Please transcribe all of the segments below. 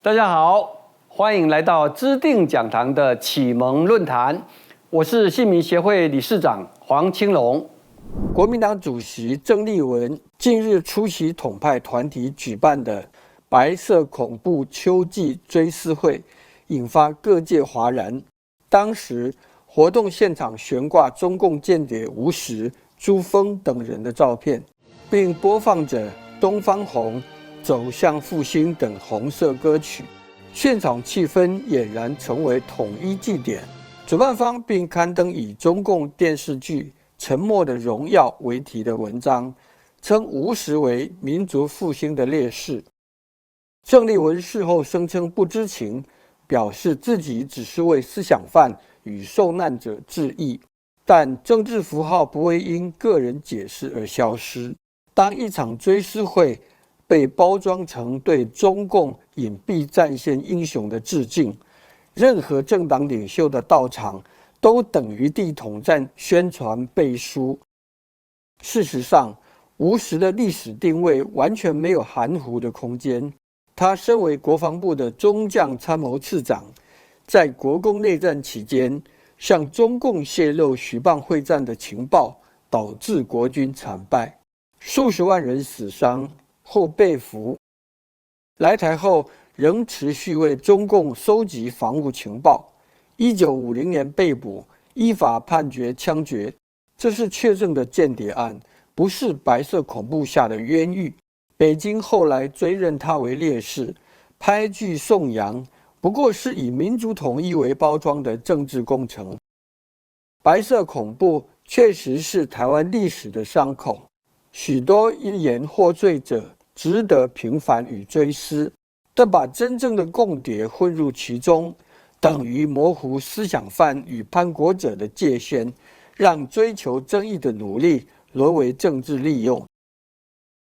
大家好，歡迎來到知定講堂的啟蒙論壇。我是姓名協會理事長黃清龍。國民黨主席鄭麗文近日出席統派團體舉辦的白色恐怖秋季追思會，引發各界譁然。當時活動現場懸掛中共間諜吳石、朱鋒等人的照片，並播放着《東方紅》、走向復興等紅色歌曲，現場氣氛儼然成為統一祭典。主辦方並刊登以中共電視劇《沉默的榮耀》為題的文章，稱吳石為民族復興的烈士。鄭麗文事後聲稱不知情，表示自己只是為思想犯與受難者致意，但政治符號不會因個人解釋而消失。當一場追思會被包裝成對中共隱蔽戰線英雄的致敬，任何政黨領袖的到場都等於替統戰宣傳背書。事實上，吳石的歷史定位完全沒有含糊的空間。他身為國防部的中將參謀次長，在國共內戰期間向中共洩露徐蚌會戰的情報，導致國軍慘敗，數十萬人死傷後被俘，來台後仍持續為中共收集防務情報。1950年被捕，依法判決槍決。這是確證的間諜案，不是白色恐怖下的冤獄。北京後來追認他為烈士，拍劇頌揚，不過是以民族統一為包裝的政治工程。白色恐怖確實是台灣歷史的傷口，許多因言獲罪者值得平反與追思，但把真正的共諜混入其中，等於模糊思想犯與叛國者的界限，讓追求正義的努力淪為政治利用。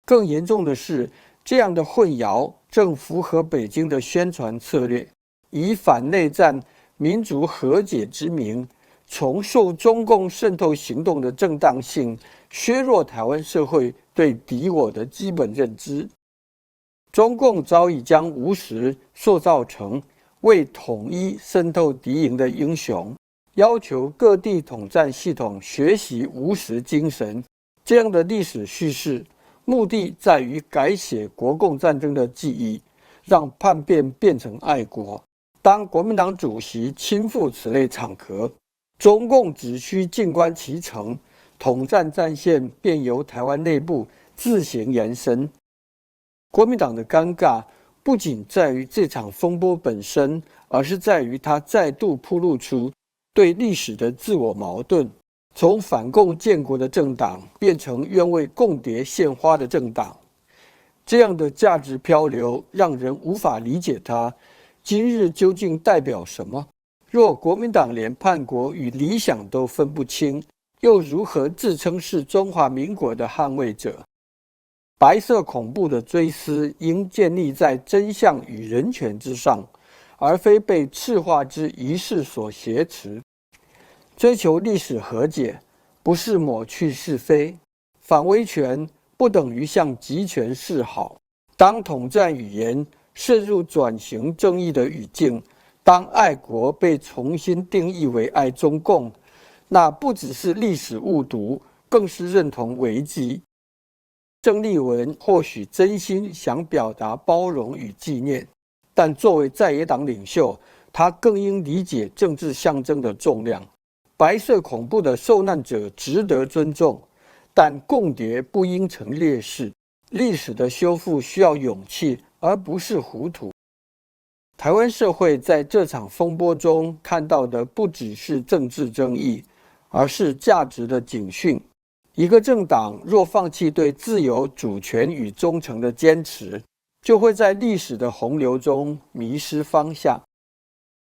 更嚴重的是，這樣的混淆正符合北京的宣傳策略，以反內戰、民族和解之名，重塑中共滲透行動的正當性，削弱台灣社會對敵我的基本認知。中共早已將吳石塑造成為統一滲透敵營的英雄，要求各地統戰系統學習吳石精神。這樣的歷史敘事，目的在於改寫國共戰爭的記憶，讓叛變變成愛國。當國民黨主席親赴此類場合，中共只需靜觀其成，統戰戰線便由台灣內部自行延伸。國民黨的尷尬不僅在於這場風波本身，而是在於它再度暴露出對歷史的自我矛盾，從反共建國的政黨變成願為共諜獻花的政黨。這樣的價值漂流讓人無法理解它今日究竟代表什麼。若國民黨連叛國與理想都分不清，又如何自稱是中華民國的捍衛者？白色恐怖的追思應建立在真相與人權之上，而非被赤化之儀式所挾持。追求歷史和解，不是抹去是非。反威權不等於向極權示好。當統戰語言滲入轉型正義的語境，當愛國被重新定義為愛中共，那不只是歷史誤讀，更是認同危機。鄭麗文或許真心想表達包容與紀念，但作為在野黨領袖，他更應理解政治象徵的重量。白色恐怖的受難者值得尊重，但共諜不應成烈士。歷史的修復需要勇氣，而不是糊塗。台灣社會在這場風波中看到的不只是政治爭議，而是價值的警訊。一個政黨若放棄對自由、主權與忠誠的堅持，就會在歷史的洪流中迷失方向。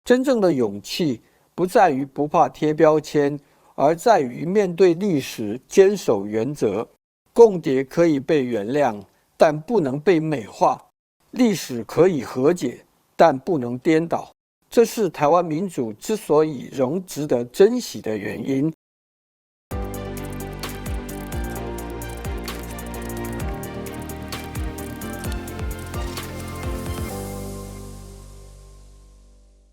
真正的勇氣不在於不怕貼標籤，而在於面對歷史堅守原則。共諜可以被原諒，但不能被美化；歷史可以和解，但不能顛倒。這是台灣民主之所以仍值得珍惜的原因。